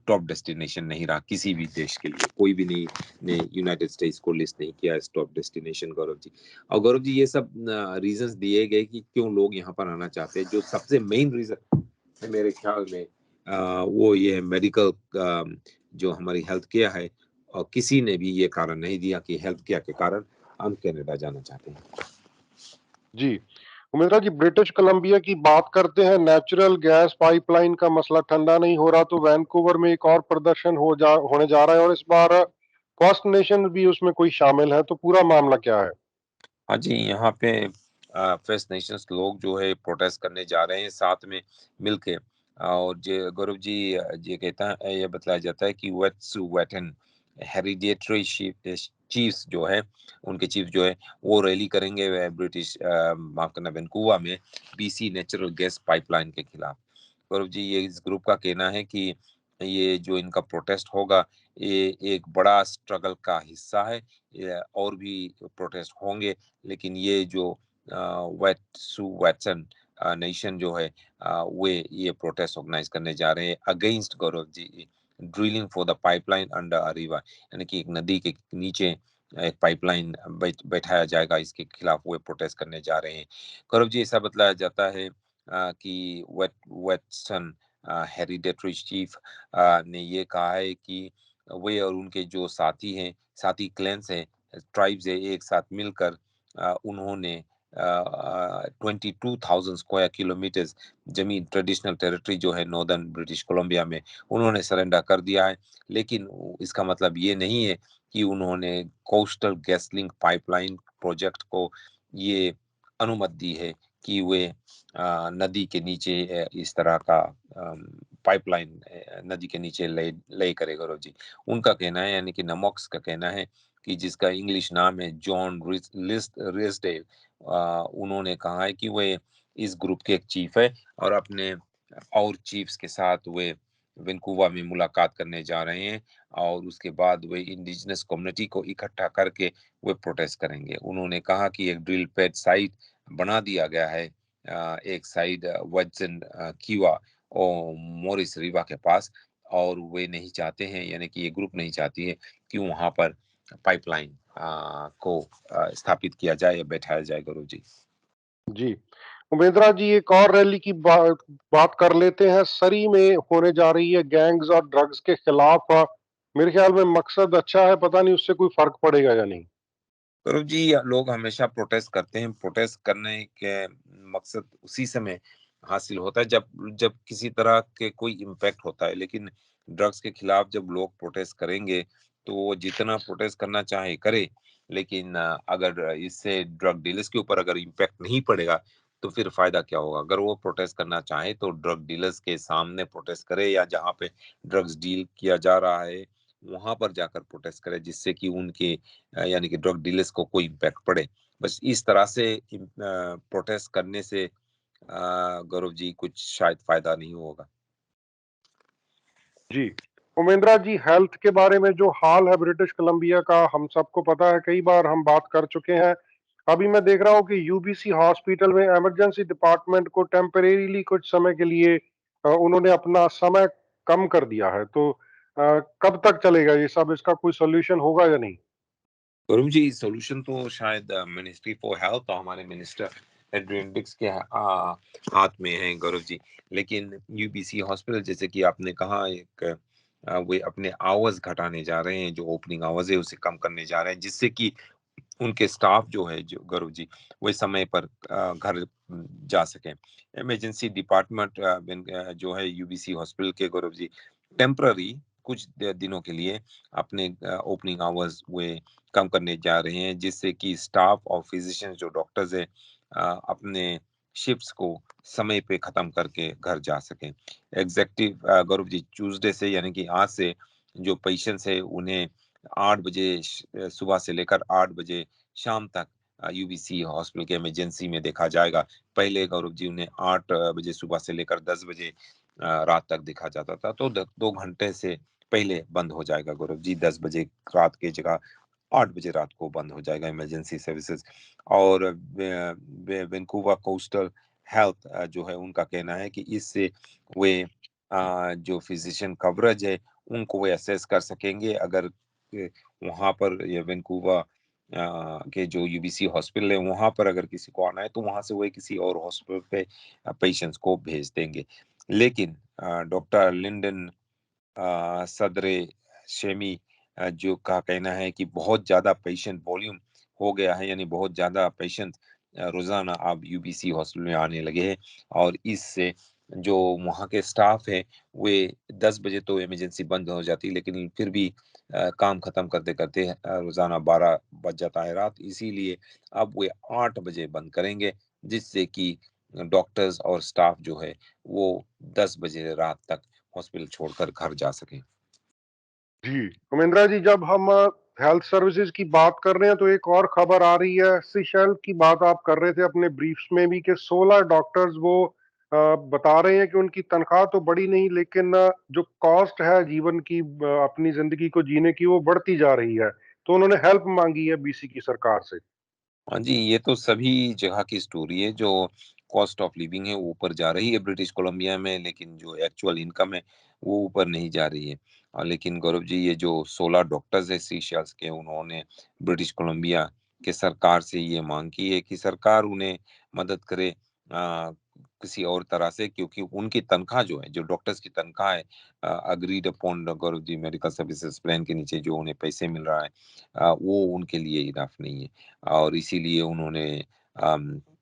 टॉप डेस्टिनेशन नहीं रहा किसी भी देश के लिए। कोई भी नहीं ने यूनाइटेड स्टेट्स को लिस्ट नहीं किया as top destination. Gaurav ji, और गौरव जी, ये सब रीजंस दिए गए कि क्यों लोग यहाँ पर आना चाहते हैं। जो सबसे मेन रीजन है मेरे ख्याल में वो ये है मेडिकल, जो हमारी हेल्थ केयर है, और किसी ने भी ये कारण नहीं दिया कि हेल्थ केयर के कारण हम कनाडा जाना चाहते हैं। जी उमेंद्रा जी, ब्रिटिश कोलंबिया की बात करते हैं। नेचुरल गैस पाइपलाइन का मसला ठंडा नहीं हो रहा, तो वैंकूवर में एक और प्रदर्शन होने जा रहा है, और इस बार फर्स्ट नेशन भी उसमें कोई शामिल है। तो पूरा मामला क्या है? हाँ जी, यहाँ पे फर्स्ट नेशंस लोग जो है प्रोटेस्ट करने जा रहे हैं साथ में मिलके। और जो गौरव जी, ये कहता है, ये बताया जाता है कि वेटन हेरिडेटरी चीफ्स जो है, उनके चीफ जो है वो रैली करेंगे ब्रिटिश माफ करना वैंकूवर में बीसी नेचुरल गैस पाइपलाइन के खिलाफ। गौरव जी, ये इस ग्रुप का कहना है कि ये जो इनका प्रोटेस्ट होगा, ये एक बड़ा स्ट्रगल का हिस्सा है। और भी प्रोटेस्ट होंगे, लेकिन ये जो वेटसन नेशन जो है, वे ये प्रोटेस्ट ऑर्गेनाइज करने जा रहे हैं against, Gaurav ji, drilling for the pipeline under a river, यानी कि एक नदी के नीचे एक पाइपलाइन बैठाया जाएगा, इसके खिलाफ वो प्रोटेस्ट करने जा रहे हैं। गौरव जी, ऐसा बतलाया जाता है कि वेटसन हेरिडेटरी चीफ ने ये कहा है कि वे और उनके जो साथी हैं, साथी क्लैंस हैं, ट्राइब्स है, एक साथ मिलकर उन्होंने 22,000 स्क्वायर किलोमीटर जमीन, ट्रेडिशनल टेरिटरी जो है नॉर्दर्न ब्रिटिश कोलंबिया में, उन्होंने सरेंडर कर दिया है। लेकिन इसका मतलब ये नहीं है कि उन्होंने coastal gas link pipeline project को ये अनुमति दी है कि वे नदी के नीचे इस तरह का पाइपलाइन नदी के नीचे ले करे। गौरव जी, उनका कहना है, यानी कि नमॉक्स का कहना है, कि जिसका इंग्लिश नाम है जॉन रिसडेल, उन्होंने कहा है कि वे इस ग्रुप के एक चीफ है और अपने और चीफ्स के साथ वे वैंकूवर में मुलाकात करने जा रहे हैं, और उसके बाद वे इंडिजिनस कम्युनिटी को इकट्ठा करके वे प्रोटेस्ट करेंगे। उन्होंने कहा कि एक ड्रिल पैड साइट बना दिया गया है, एक साइड वजन कीवा और मोरिस रिवा के पास, और वे नहीं चाहते हैं, यानी कि ये ग्रुप नहीं चाहती है कि वहां पर पाइपलाइन को स्थापित किया जाए या बैठाया जाए। गौरव जी, जी उमेंद्रा जी, एक और रैली की बात कर लेते हैं। सरी में होने जा रही है गैंग्स और ड्रग्स के खिलाफ। मेरे ख्याल में मकसद अच्छा है, पता नहीं उससे कोई फर्क पड़ेगा या नहीं। गौरव जी, लोग हमेशा प्रोटेस्ट करते हैं। प्रोटेस्ट करने के मकसद उसी समय हासिल होता है जब जब किसी तरह के कोई इम्पैक्ट होता है। लेकिन ड्रग्स के खिलाफ जब लोग प्रोटेस्ट करेंगे, तो वो जितना प्रोटेस्ट करना चाहे करे, लेकिन अगर इससे ड्रग डीलर्स के ऊपर अगर इम्पैक्ट नहीं पड़ेगा, तो फिर फायदा क्या होगा। अगर वो प्रोटेस्ट करना चाहे तो ड्रग डीलर्स के सामने प्रोटेस्ट करे, या जहाँ पे ड्रग्स डील किया जा रहा है वहां पर जाकर प्रोटेस्ट करे, जिससे कि उनके यानी कि ड्रग डीलर्स को कोई इम्पैक्ट पड़े। बस इस तरह से प्रोटेस्ट करने से गौरव जी कुछ शायद फायदा नहीं होगा। जी उमेंद्रा जी, हेल्थ के बारे में जो हाल है ब्रिटिश कोलंबिया का, हम सबको पता है, कई बार हम बात कर चुके हैं। अभी मैं देख रहा हूँ कि यूबीसी हॉस्पिटल में इमरजेंसी डिपार्टमेंट को टेम्परेरीली कुछ समय के लिए उन्होंने अपना समय कम कर दिया है। तो कब तक चलेगा ये सब? इसका कोई सोल्यूशन होगा या नहीं? गौरव जी, सॉल्यूशन तो शायद मिनिस्ट्री फॉर हेल्थ और हमारे मिनिस्टर एड्रियन डिक्स के हाथ में है। गौरव जी, लेकिन यूबीसी हॉस्पिटल, जैसे कि आपने कहा, एक वे अपने आवर्स घटाने जा रहे हैं, जो ओपनिंग आवर्स है उसे कम करने जा रहे हैं, जिससे कि उनके स्टाफ जो है, जो गौरव जी, वो समय पर घर जा सकें। इमरजेंसी डिपार्टमेंट जो है यूबीसी हॉस्पिटल के, गौरव जी, टेम्पररी कुछ दिनों के लिए अपने ओपनिंग आवर्स वे कम करने जा रहे हैं, जिससे कि स्टाफ और फिजिशियन जो डॉक्टर्स हैं अपने शिफ्ट्स को समय पे खत्म करके घर जा सकें। एग्जेक्टिव गौरव जी, ट्यूसडे से, यानी कि आज से, जो पेशेंट्स है उन्हें 8 बजे सुबह से लेकर 8 बजे शाम तक यूबीसी हॉस्पिटल के इमरजेंसी में देखा जाएगा। पहले गौरव जी उन्हें 8 बजे सुबह से लेकर 10 बजे रात तक दिखा जाता था, तो 2 घंटे से पहले बंद हो जाएगा गौरव जी। 10 बजे रात की जगह 8 बजे रात को बंद हो जाएगा इमरजेंसी सर्विसेज। और वैंकूवर कोस्टल हेल्थ जो है, उनका कहना है कि इससे वे जो फिजिशियन कवरेज है उनको वे असेस कर सकेंगे। अगर वहां पर ये वैंकूवर के जो यूबीसी हॉस्पिटल है वहां पर अगर किसी को आना है तो वहां से वे किसी और हॉस्पिटल पे पेशेंट्स को भेज देंगे। लेकिन डॉक्टर लिंडन सदरे शेमी जो का कहना है कि बहुत ज्यादा पेशेंट वॉल्यूम हो गया है, यानी बहुत ज्यादा पेशेंट रोजाना अब यूबीसी हॉस्पिटल में आने लगे हैं। और इससे जो वहाँ के स्टाफ है वे 10 बजे तो इमरजेंसी बंद हो जाती है, लेकिन फिर भी काम खत्म करते करते रोजाना 12 बज जाता है रात। इसीलिए अब वे 8 बजे बंद करेंगे, जिससे कि डॉक्टर्स और स्टाफ जो है वो 10 बजे रात तक हॉस्पिटल छोड़कर घर जा सके। जी उमेंद्रा जी, जब हम हेल्थ सर्विसेज की बात कर रहे हैं तो एक और खबर आ रही है। सीशेल की बात आप कर रहे थे अपने ब्रीफ्स में भी कि 16 डॉक्टर्स वो बता रहे हैं कि उनकी तनख्वाह तो बढ़ी नहीं, लेकिन जो कॉस्ट है जीवन की, अपनी जिंदगी को जीने की, वो बढ़ती जा रही है। तो उन्होंने हेल्प मांगी है बीसी की सरकार से। हाँ जी, ये तो सभी जगह की स्टोरी है। जो कॉस्ट ऑफ लिविंग है वो ऊपर जा रही है ब्रिटिश कोलंबिया में, लेकिन जो एक्चुअल इनकम है वो ऊपर नहीं जा रही है। लेकिन गौरव जी, ये जो 16 डॉक्टर्स है सीशेल्स के, उन्होंने ब्रिटिश कोलंबिया के सरकार से ये मांग की है कि सरकार उन्हें मदद करे किसी और तरह से, क्योंकि उनकी तनख्वाह जो है, जो डॉक्टर्स की तनख्वाह है agreed upon Gaurav ji medical services plan के नीचे जो उन्हें पैसे मिल रहा है वो उनके लिए इनफ नहीं है। और इसीलिए उन्होंने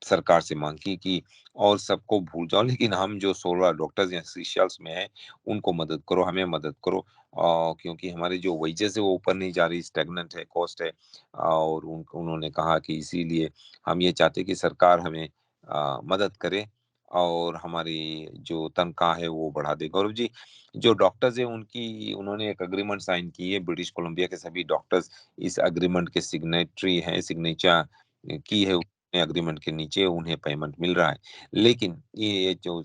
सरकार से मांग की कि और सबको भूल जाओ, लेकिन हम जो 16 डॉक्टर्स या सीशेल्स में हैं उनको मदद करो, हमें मदद करो। क्योंकि हमारी जो वेजेस है वो ऊपर नहीं जा रही, स्टेगनेंट है, कॉस्ट है। और उन्होंने कहा कि इसीलिए हम ये चाहते हैं कि सरकार हमें मदद करे और हमारी जो तनख्वाह है वो बढ़ा दे। गौरव जी, जो डॉक्टर्स है उनकी, उन्होंने एक अग्रीमेंट साइन की है। ब्रिटिश कोलंबिया के सभी डॉक्टर्स इस अग्रीमेंट के सिग्नेटरी हैं, सिग्नेचर की है अग्रीमेंट के नीचे, उन्हें पेमेंट मिल रहा है। लेकिन ये जो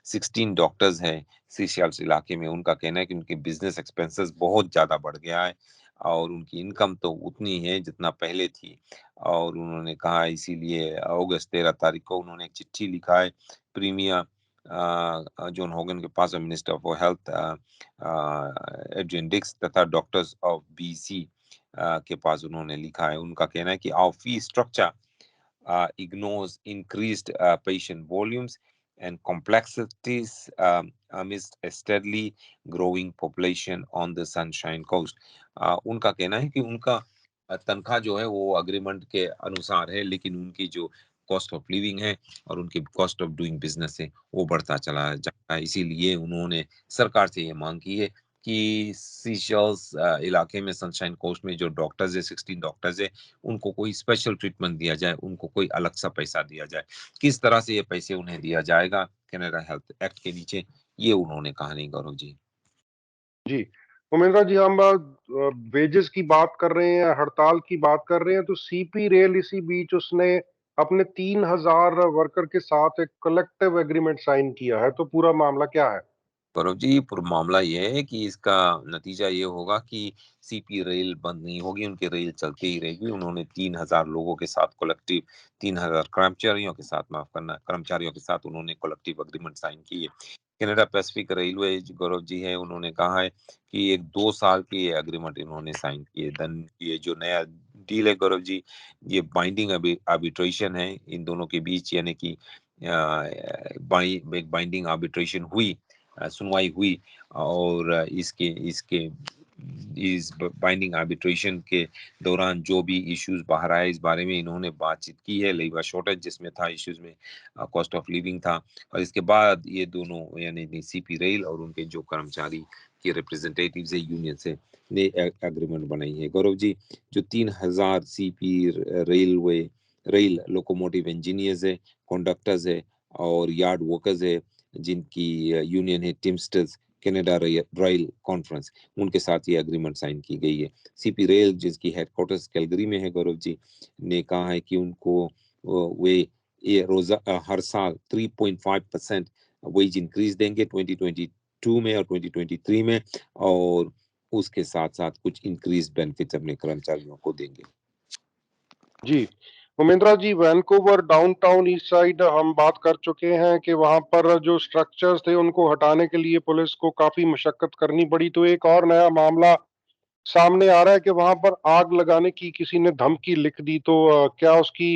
16 डॉक्टर्स हैं सीशेल्स इलाके में, उनका कहना है कि उनके बिजनेस एक्सपेंसेस बहुत ज्यादा बढ़ गया है और उनकी इनकम तो उतनी है जितना पहले थी। और उन्होंने कहा, इसीलिए अगस्त 13 तारीख को उन्होंने एक चिट्ठी लिखा है प्रीमियर जॉन होगन के पास, मिनिस्टर फॉर हेल्थ एड्रियन डिक्स तथा डॉक्टर्स ऑफ बीसी के पास उन्होंने लिखा है। उनका कहना है कि our fee structure ignores increased patient volumes and complexities amidst a steadily growing population on the Sunshine Coast. उनका कहना है कि उनका तनख्वाह जो है वो अग्रीमेंट के अनुसार है, लेकिन उनकी जो कॉस्ट ऑफ लिविंग है और उनकी कॉस्ट ऑफ डूइंग बिजनेस है वो बढ़ता चला जाता है। इसीलिए उन्होंने सरकार से ये मांग की है कि सीशेल्स इलाके में, सनशाइन कोस्ट में जो डॉक्टर्स है, 16 डॉक्टर्स है, उनको कोई स्पेशल ट्रीटमेंट दिया जाए, उनको कोई अलग सा पैसा दिया जाए। किस तरह से ये पैसे उन्हें दिया जाएगा कनाडा हेल्थ एक्ट के नीचे, ये उन्होंने कहा नहीं गौरव जी। जी उमेंद्रा जी, हम वेजेस की बात कर रहे हैं, हड़ताल की बात कर रहे हैं, तो सीपी रेल इसी बीच उसने अपने 3,000 वर्कर के साथ एक कलेक्टिव एग्रीमेंट साइन किया है। तो पूरा मामला क्या है? गौरव जी, पूरा मामला ये है कि इसका नतीजा ये होगा कि सीपी रेल बंद नहीं होगी, उनकी रेल चलती ही रहेगी। उन्होंने 3,000 लोगों के साथ कलेक्टिव, 3,000 कर्मचारियों के साथ, माफ करना, कर्मचारियों के साथ उन्होंने कलेक्टिव अग्रीमेंट साइन की है। Canada Pacific railway Gaurav ji है, उन्होंने कहा है कि एक 2 साल की एग्रीमेंट इन्होंने साइन की है। देन ये जो नया डील है गौरव जी, ये बाइंडिंग आर्बिट्रेशन है इन दोनों के बीच, यानी कि एक बाइंडिंग आर्बिट्रेशन हुई, सुनवाई हुई। और इसके इसके इस बाइंडिंग आर्बिट्रेशन के दौरान जो भी इश्यूज बाहर आए, इस बारे में इन्होंने बातचीत की है। लेबर शॉर्टेज जिसमें था, इश्यूज में कॉस्ट ऑफ लिविंग था। और इसके बाद ये दोनों, यानी सीपी रेल और उनके जो कर्मचारी के रिप्रेजेंटेटिव्स है यूनियन से, ने एग्रीमेंट बनाई है। गौरव जी, जो 3,000 सीपी रेल लोकोमोटिव इंजीनियर्स है, कंडक्टर्स है और यार्ड वर्कर्स है, जिनकी यूनियन है टिम्स्टर्स कनाडा रेल कॉन्फ्रेंस, उनके साथ ये एग्रीमेंट साइन की गई है। सीपी रेल जिसकी हेडक्वार्टर्स कैलगरी में है गौरव जी, ने कहा है कि उनको वे ये रोजा हर साल 3.5% वेज इंक्रीज देंगे 2022 में और 2023 में, और उसके साथ साथ कुछ इंक्रीज बेनिफिट्स अपने कर्मचारियों को देंगे। जी, उमेंद्रा जी, वैंकूवर डाउनटाउन ईस्ट साइड हम बात कर चुके हैं कि वहां पर जो स्ट्रक्चर्स थे उनको हटाने के लिए पुलिस को काफी मशक्कत करनी पड़ी। तो एक और नया मामला सामने आ रहा है कि वहां पर आग लगाने की किसी ने धमकी लिख दी। तो क्या उसकी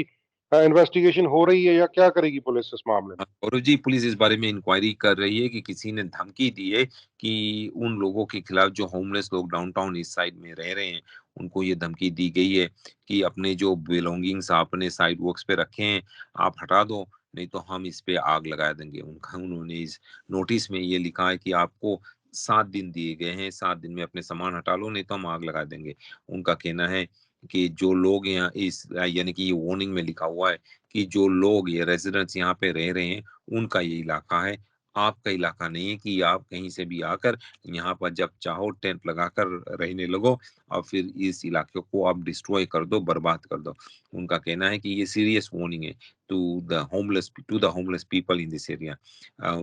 इन्वेस्टिगेशन हो रही है या क्या करेगी पुलिस इस मामले में? और जी, पुलिस इस बारे में इंक्वायरी कर रही है कि किसी ने धमकी दी है कि उन लोगों के खिलाफ जो होमलेस लोग डाउनटाउन ईस्ट साइड में रह रहे हैं, उनको ये धमकी दी गई है कि अपने जो बिलोंगिंग्स आपने साइड वर्क्स पे रखे हैं, आप हटा दो, नहीं तो हम इस पे आग लगा देंगे। उन्होंने इस नोटिस में ये लिखा है कि आपको 7 दिन दिए गए हैं, 7 दिन में अपने सामान हटा लो, नहीं तो हम आग लगा देंगे। उनका कहना है कि जो लोग यहाँ इस यानी कि ये वार्निंग में लिखा हुआ है कि जो लोग ये रेजिडेंट्स यहाँ पे रह रहे हैं, उनका ये इलाका है, आपका इलाका नहीं है कि आप कहीं से भी आकर यहाँ पर जब चाहो टेंट लगाकर रहने लगो और फिर इस इलाके को आप डिस्ट्रॉय कर दो, बर्बाद कर दो। उनका कहना है कि ये सीरियस वार्निंग है to the homeless people in this area,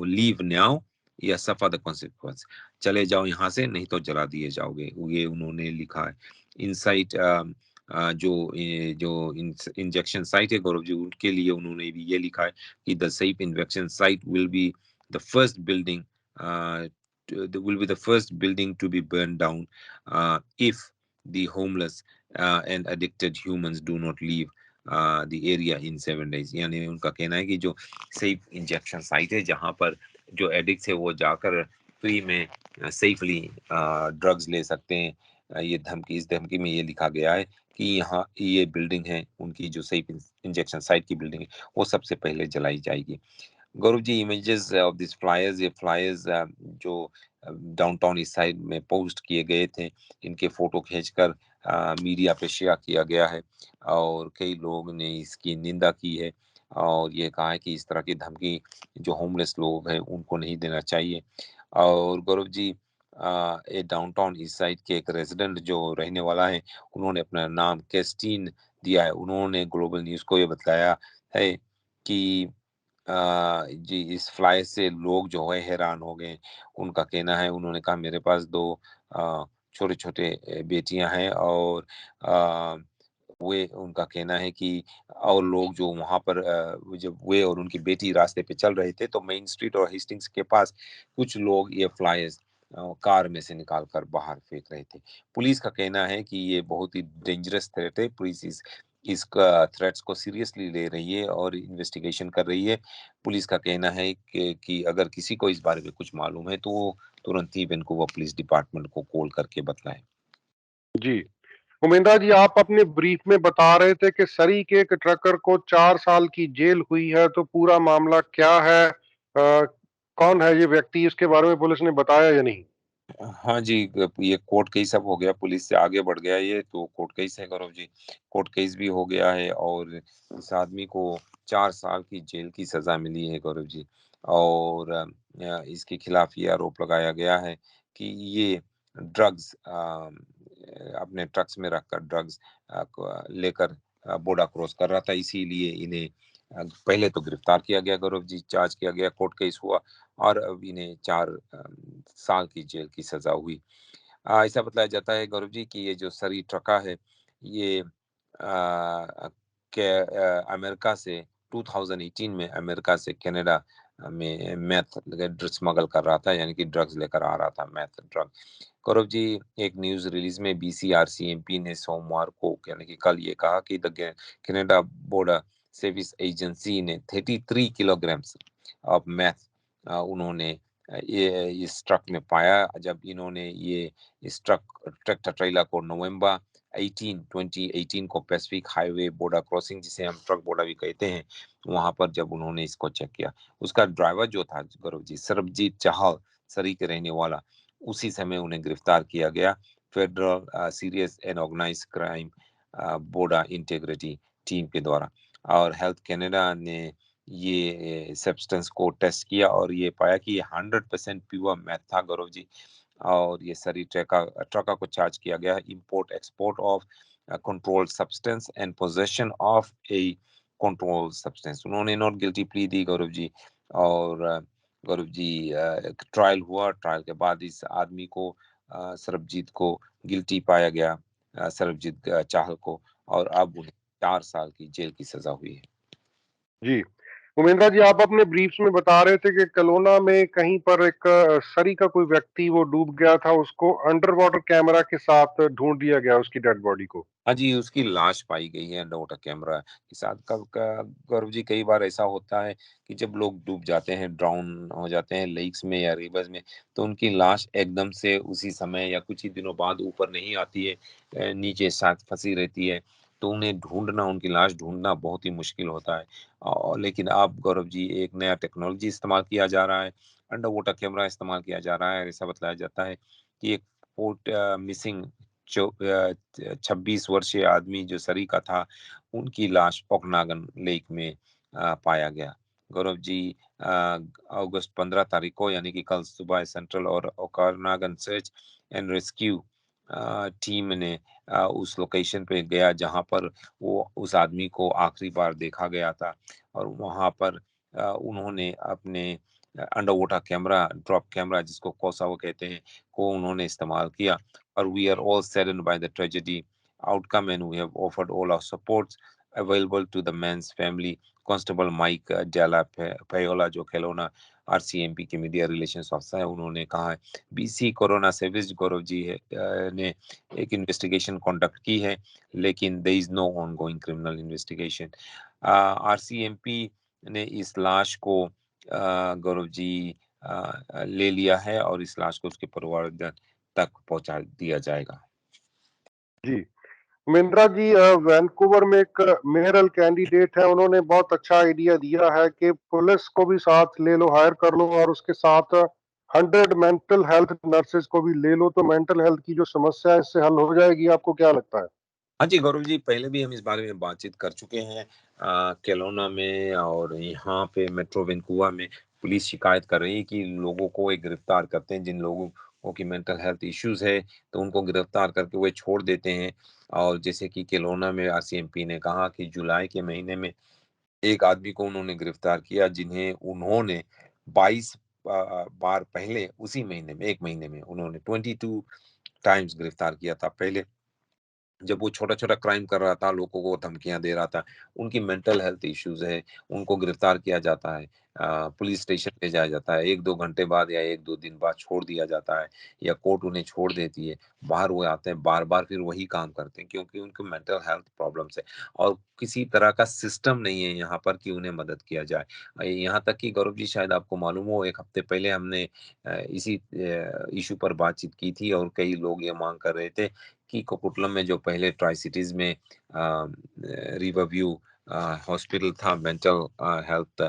leave now या सफर द कॉन्सिक्वेंस, चले जाओ यहाँ से, नहीं तो जला दिए जाओगे, ये उन्होंने लिखा है। इनसाइट जो इंजेक्शन साइट है गौरव जी, उनके लिए उन्होंने भी ये लिखा है कि the safe injection site will be the first building will be the first building to be burned down if the homeless and addicted humans do not leave the area in 7 days। यानी उनका कहना है कि जो safe injection site है जहां पर जो एडिक्ट है वो जाकर फ्री में सेफली ड्रग्स ले सकते हैं, ये इस धमकी में ये लिखा गया है कि यहाँ ये बिल्डिंग है उनकी, जो सेफ इंजेक्शन साइट की बिल्डिंग है, वो सबसे पहले जलाई जाएगी। Gaurav ji, images of this flyers, ये फ्लायर्स जो डाउनटाउन इस साइड में पोस्ट किए गए थे, इनके फोटो खींचकर मीडिया पे शेयर किया गया है और कई लोग ने इसकी निंदा की है और ये कहा है कि इस तरह की धमकी जो होमलेस लोग हैं उनको नहीं देना चाहिए। और गौरव जी, ये डाउनटाउन ईस्ट साइड के एक रेजिडेंट जो रहने वाला है, उन्होंने अपना नाम केस्टीन दिया है। उन्होंने ग्लोबल न्यूज को ये बताया है कि जी, इस फ्लाई से लोग जो है हैरान हो गए। उनका कहना है, उन्होंने कहा मेरे पास 2 छोटे-छोटे बेटियां हैं और अ, वे उनका कहना है कि और लोग जो वहाँ पर जब वे और उनकी बेटी रास्ते पे चल रहे थे तो मेन स्ट्रीट और हेस्टिंग्स के पास कुछ लोग ये फ्लायर्स कार में से निकाल कर बाहर फेंक रहे थे। पुलिस का कहना है कि ये बहुत ही डेंजरस थ्रेट है। पुलिस इसका थ्रेट्स को सीरियसली ले रही है और इन्वेस्टिगेशन कर रही है। पुलिस का कहना है कि अगर किसी को इस बारे में कुछ मालूम है तो वो तुरंत ही वैनकूवर पुलिस डिपार्टमेंट को कॉल करके बताएं। जी, उमेंद्रा जी, आप अपने ब्रीफ में बता रहे थे कि सरी के एक ट्रकर को 4 साल की जेल हुई है। तो पूरा मामला क्या है? कौन है ये व्यक्ति? इसके बारे में पुलिस ने बताया या नहीं? हाँ जी, ये कोर्ट केस अब हो गया, पुलिस से आगे बढ़ गया ये, तो कोर्ट केस है गौरव जी। कोर्ट केस भी हो गया है और इस आदमी को 4 साल की जेल की सजा मिली है गौरव जी। और इसके खिलाफ ये आरोप लगाया गया है कि ये ड्रग्स अपने ट्रक्स में रखकर ड्रग्स लेकर बॉर्डर क्रॉस कर रहा था, इसीलिए इन्हें पहले तो गिरफ्तार किया गया गौरव जी, चार्ज किया गया, कोर्ट केस हुआ और अब इन्हें 4 साल की जेल की सजा हुई। ऐसा बताया जाता है गौरव जी कि ये जो सरी ट्रका है, ये अमेरिका से 2018 में अमेरिका से कनाडा में मैथ स्मगल कर रहा था, यानी कि ड्रग्स लेकर आ रहा था, मैथ ड्रग। गौरव जी, एक न्यूज रिलीज में बीसीआरसीएमपी ने सोमवार को यानी कि कल ये कहा कि the Canada border service agency ने 33 किलोग्राम्स ऑफ मैथ उन्होंने ये इस ट्रक में पाया जब इन्होंने ये इस ट्रैक्टर ट्रेलर को नवंबर 2018 को पैसिफिक हाईवे बॉर्डर क्रॉसिंग, जिसे हम ट्रक बॉर्डर भी कहते हैं, वहां पर जब उन्होंने इसको चेक किया, उसका ड्राइवर जो था गौरव जी, सरबजीत चाहल, सरी के रहने वाला, उसी समय उन्हें गिरफ्तार किया गया federal serious and organize crime border integrity team के द्वारा। और हेल्थ कनाडा ने ये सब्सटेंस को टेस्ट किया और ये पाया कि ये 100% प्योर मैथ था गौरव जी। और ये सरी ट्रका को चार्ज किया गया import export of controlled substance and possession of A control substance. उन्होंने नॉट गिल्टी प्ली दी गौरव जी, और गौरव जी ट्रायल हुआ, ट्रायल के बाद इस आदमी को सरबजीत को गिल्टी पाया गया, सरबजीत चाहल को, और अब उन्हें 4 साल की जेल की सजा हुई है। जी, उमेंद्रा जी, आप अपने ब्रीफ्स में बता रहे थे कि कलोना में कहीं पर एक सरी का कोई व्यक्ति वो डूब गया था, उसको अंडर वाटर कैमरा के साथ ढूंढ दिया गया उसकी डेड बॉडी को। हाँ जी, उसकी लाश पाई गई है अंडर वाटर कैमरा के साथ। कब गौरव जी, कई बार ऐसा होता है कि जब लोग डूब जाते हैं, ड्राउन हो जाते हैं लेक्स में या रिवर्स में, तो उनकी लाश एकदम से उसी समय या कुछ ही दिनों बाद ऊपर नहीं आती है, नीचे साथ फंसी रहती है। तो उन्हें ढूंढना, उनकी लाश ढूंढना बहुत ही मुश्किल होता है। और लेकिन अब गौरव जी एक नया टेक्नोलॉजी इस्तेमाल किया जा रहा है, अंडर वाटर कैमरा इस्तेमाल किया जा रहा है। ऐसा बताया जाता है कि एक पोर्ट मिसिंग 26 वर्षीय आदमी जो सरी का था, उनकी लाश ओकनागन लेक में पाया गया। गौरव जी, अगस्त 15 तारीख को, यानी कि कल सुबह, सेंट्रल और ओकनागन सर्च एंड रेस्क्यू टीम ने उस लोकेशन पे गया जहां पर वो उस आदमी को आखिरी बार देखा गया था, और वहां पर उन्होंने अपने under water camera, drop camera जिसको कोसावो कहते हैं, को उन्होंने इस्तेमाल किया। Or we are all saddened by the tragedy outcome, and we have offered all our supports available to the man's family. Constable Mike Della Payola, जो खेलोना RCMP के media relations officer है, उन्होंने कहा है BC corona service Gaurav ji ने एक investigation conduct की है, लेकिन there is no ongoing criminal investigation. RCMP ने इस लाश को गौरव जी ले लिया है, और इस लाश को उसके परिवार तक पहुंचा दिया जाएगा। जी, उमेंद्रा जी, वैंकूवर में एक मेयरल कैंडिडेट है, उन्होंने बहुत अच्छा आइडिया दिया है कि पुलिस को भी साथ ले लो, हायर कर लो, और उसके साथ 100 मेंटल हेल्थ नर्सेज को भी ले लो, तो मेंटल हेल्थ की जो समस्या है इससे हल हो जाएगी। आपको क्या लगता है? हाँ जी, गौरव जी, पहले भी हम इस बारे में बातचीत कर चुके हैं। केलोना में और यहाँ पे मेट्रो वैंकूवर में पुलिस शिकायत कर रही है कि लोगों को एक गिरफ्तार करते हैं, जिन लोगों को की मेंटल हेल्थ इश्यूज है, तो उनको गिरफ्तार करके वे छोड़ देते हैं। और जैसे कि केलोना में RCMP ने कहा कि जुलाई के महीने में एक आदमी को उन्होंने गिरफ्तार किया, जिन्हें उन्होंने 22 बार पहले उसी महीने में, एक महीने में उन्होंने 22 टाइम्स गिरफ्तार किया था। पहले जब वो छोटा-छोटा क्राइम कर रहा था, लोगों को धमकियाँ दे रहा था, उनकी मेंटल हेल्थ इश्यूज़ है, उनको गिरफ्तार किया जाता है, पुलिस स्टेशन ले जाया जाता है, 1-2 घंटे बाद या 1-2 दिन बाद छोड़ दिया जाता है, या कोर्ट उन्हें छोड़ देती है। बाहर वो आते हैं, बार-बार फिर वही काम करते हैं, क्योंकि उनको मेंटल हेल्थ प्रॉब्लम्स है, और किसी तरह का सिस्टम नहीं है यहाँ पर कि उन्हें मदद किया जाए। यहाँ तक कि गौरव जी, शायद आपको मालूम हो, 1 हफ्ते पहले हमने इसी इश्यू पर बातचीत की थी, और कई लोग ये माँग कर रहे थे कि कोकुटलम में जो पहले ट्राई सिटीज में रिवरव्यू हॉस्पिटल था, मेंटल हेल्थ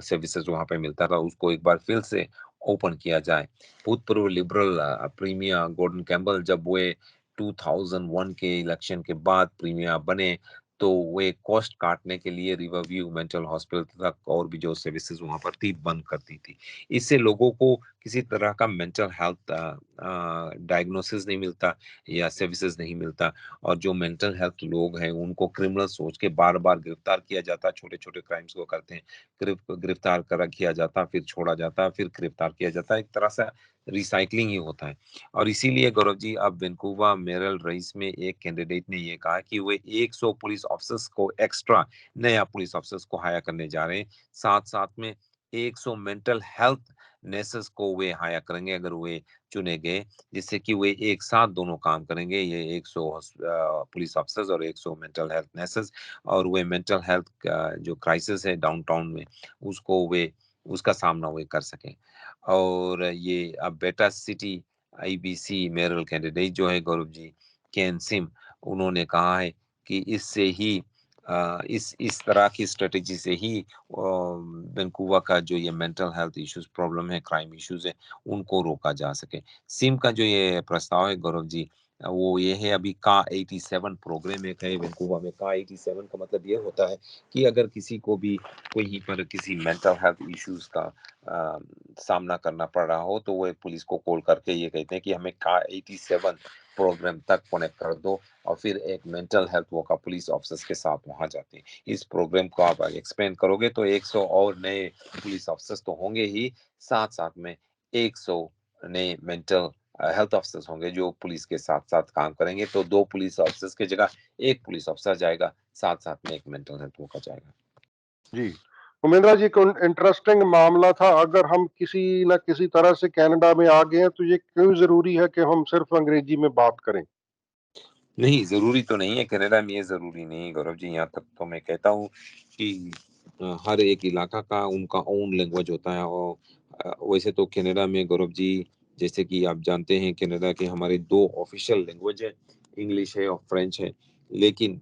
सर्विसेज वहाँ पे मिलता था, उसको एक बार फिर से ओपन किया जाए। भूतपूर्व लिबरल प्रीमियर गॉर्डन कैम्बल, जब वे 2001 के इलेक्शन के बाद प्रीमियर बने, तो वे कॉस्ट काटने के लिए रिवरव्यू मेंटल हॉस्पिटल तक और भी जो सर्विसेज वहाँ पर थी बंद कर दी थी। इससे लोगों को किसी तरह का मेंटल हेल्थ डायग्नोसिस नहीं मिलता या सर्विसेज नहीं मिलता, और जो मेंटल हेल्थ लोग हैं उनको क्रिमिनल सोच के बार बार गिरफ्तार किया जाता है, छोटे छोटे क्राइम्स को करते हैं, गिरफ्तार कर किया जाता, फिर छोड़ा जाता, फिर गिरफ्तार किया जाता, एक तरह से रिसाइकलिंग ही होता है। और इसीलिए गौरव जी, अब वैंकूवर मेरल रईस में एक कैंडिडेट ने ये कहा कि वे 100 पुलिस ऑफिसर्स को एक्स्ट्रा, नया पुलिस ऑफिसर्स को हायर करने जा रहे हैं, साथ साथ में 100 मेंटल हेल्थ नर्सेस को वे हायर करेंगे अगर वे चुने गए, जिससे कि वे एक साथ दोनों काम करेंगे, ये 100 पुलिस ऑफिसर्स और 100 मेंटल हेल्थ नर्सेस, और वे मेंटल हेल्थ का जो क्राइसिस है डाउनटाउन में, उसको वे उसका सामना वे कर सकें। और ये अब बेटा सिटी IBC मेयरल कैंडिडेट जो है गौरव जी, केन सिम, उन्होंने कहा है कि इससे ही इस तरह की स्ट्रेटेजी से ही वैंकूवर का जो ये मेंटल हेल्थ इश्यूज प्रॉब्लम है, क्राइम इश्यूज है, उनको रोका जा सके। सिम का जो ये प्रस्ताव है गौरव जी, वो ये है, अभी का 87 प्रोग्राम एक है वैंकूवर में। का 87 का मतलब ये होता है कि अगर किसी को भी कहीं पर किसी मेंटल हेल्थ इश्यूज का सामना करना पड़ रहा हो तो वो पुलिस को कॉल करके ये कहते हैं कि हमें कार 87 प्रोग्राम तक कनेक्ट कर दो, और फिर एक mental health worker police officers के साथ वहां जाते हैं। इस प्रोग्राम को आप एक्सपेंड करोगे तो 100 और नए पुलिस ऑफिसर्स तो होंगे ही, साथ साथ में 100 नए मेंटल हेल्थ ऑफिसर्स होंगे जो पुलिस के साथ साथ काम करेंगे। तो 2 पुलिस ऑफिसर्स की जगह 1 पुलिस ऑफिसर जाएगा, साथ साथ में एक मेंटल हेल्थ वर्कर जाएगा। जी, उमेंद्रा जी, इंटरेस्टिंग मामला था। अगर हम किसी न किसी तरह से कनाडा में आ गए हैं तो ये क्यों जरूरी है कि हम सिर्फ अंग्रेजी में बात करें? नहीं, ज़रूरी तो नहीं है, कनाडा में ये ज़रूरी नहीं है गौरव जी। यहाँ तक तो मैं कहता हूँ कि हर एक इलाका का उनका ओन लैंग्वेज होता है। और वैसे तो कनाडा में गौरव जी, जैसे कि आप जानते हैं, कनाडा के हमारे 2 ऑफिशियल लैंग्वेज है, इंग्लिश है और फ्रेंच है। लेकिन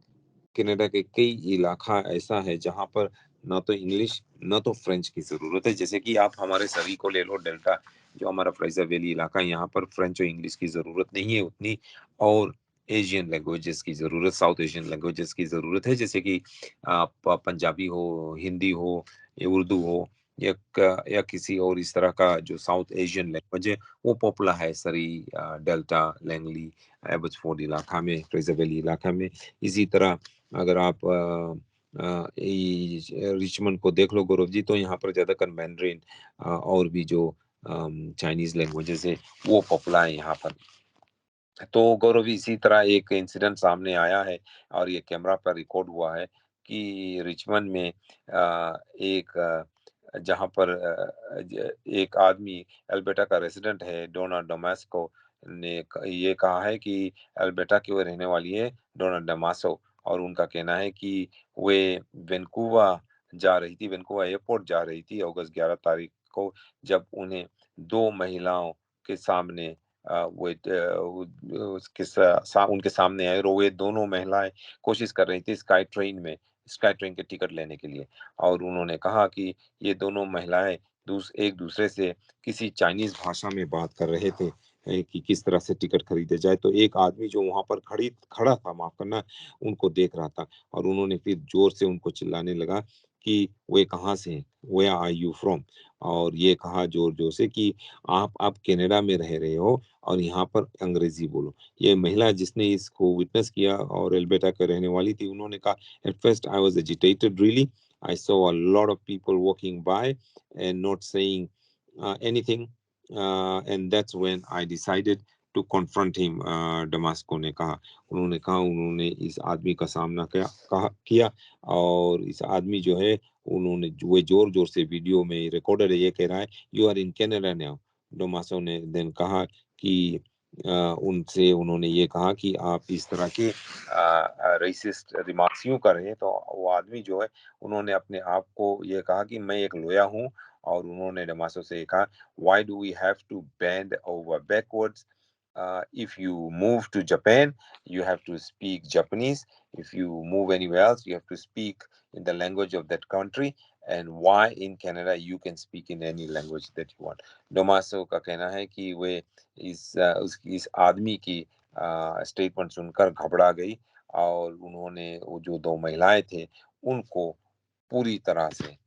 कनाडा के कई इलाका ऐसा है जहाँ पर ना तो इंग्लिश ना तो फ्रेंच की ज़रूरत है। जैसे कि आप हमारे सभी को ले लो, डेल्टा जो हमारा फ्रेजर वैली इलाका है, यहाँ पर फ्रेंच और इंग्लिश की ज़रूरत नहीं है उतनी, और एशियन लैंग्वेजेस की ज़रूरत, साउथ एशियन लैंग्वेजेस की ज़रूरत है। जैसे कि आप पंजाबी हो, हिंदी हो, या उर्दू हो, या किसी और इस तरह का जो साउथ एशियन लैंग्वेज है, वो पॉपुलर है सरी, डेल्टा, लैंगली, एबट्सफोर्ड इलाका में, फ्रेजर वैली इलाका में। इसी तरह अगर आप रिचमंड को देख लो गौरव जी, तो यहाँ पर ज्यादातर मैंड्रिन और भी जो चाइनीज लैंग्वेजेस है वो पॉपुलर है यहाँ पर। तो गौरव, इसी तरह एक इंसिडेंट सामने आया है और ये कैमरा पर रिकॉर्ड हुआ है कि रिचमंड में एक जहाँ पर एक आदमी, अल्बर्टा का रेसिडेंट है, डोना डोमास्को ने ये कहा है कि अल्बर्टा की वो रहने वाली है, डोना डमासो, और उनका कहना है कि वे वैंकूवर जा रही थी, वैंकूवर एयरपोर्ट जा रही थी अगस्त 11 तारीख को, जब उन्हें 2 महिलाओं के सामने उनके सामने आए, और वे दोनों महिलाएं कोशिश कर रही थी स्काई ट्रेन के टिकट लेने के लिए। और उन्होंने कहा कि ये दोनों महिलाएं एक दूसरे से किसी चाइनीज भाषा में बात कर रहे थे, कि किस तरह से टिकट खरीदे जाए। तो एक आदमी जो वहां पर खड़ा था, माफ करना, उनको देख रहा था, और उन्होंने फिर जोर से उनको चिल्लाने लगा कि वे कहाँ से हैं, वेयर आर यू फ्रॉम, और ये कहा जोर जोर से कि आप कनाडा में रह रहे हो और यहाँ पर अंग्रेजी बोलो। ये महिला जिसने इसको विटनेस किया और एल्बर्टा के रहने वाली थी, उन्होंने कहा, at first I was agitated really, I saw a lot of people walking by and not saying anything, and that's when I decided to confront him, Damasco ने कहा। उन्होंने इस आदमी का सामना किया, और इस आदमी जो है, उन्होंने वो जोर जोर से, वीडियो में रिकॉर्डेड है, ये कह रहा है, you are in Canada now. Damaso ने देन कहा कि उनसे उन्होंने ये कहा कि आप इस तरह के रेसिस्ट रिमार्क्स यूं कर रहे हैं। तो वो आदमी जो है, उन्होंने अपने आप को ये कहा कि मैं एक लोया हूं, और उन्होंने डोमासो से कहा, why do we have to bend over backwards, if you move to Japan, you have to speak Japanese. If you move anywhere else, you have to speak in the language of that country. And why in Canada you can speak in any language that you want? डोमासो का कहना है कि वे इस आदमी की statement सुनकर घबरा गई, और उन्होंने वो जो 2 महिलाएं थे उनको पूरी तरह से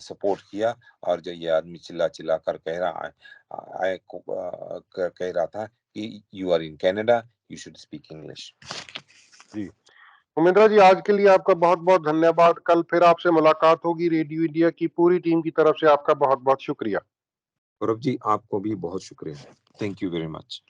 सपोर्ट किया। और जो ये आदमी चिल्ला चिल्ला कर कह रहा था कि you are in Canada, you should speak English. जी, उमेंद्रा जी, आज के लिए आपका बहुत बहुत धन्यवाद। कल फिर आपसे मुलाकात होगी। रेडियो इंडिया की पूरी टीम की तरफ से आपका बहुत बहुत शुक्रिया। गौरव जी, आपको भी बहुत शुक्रिया। Thank you very much.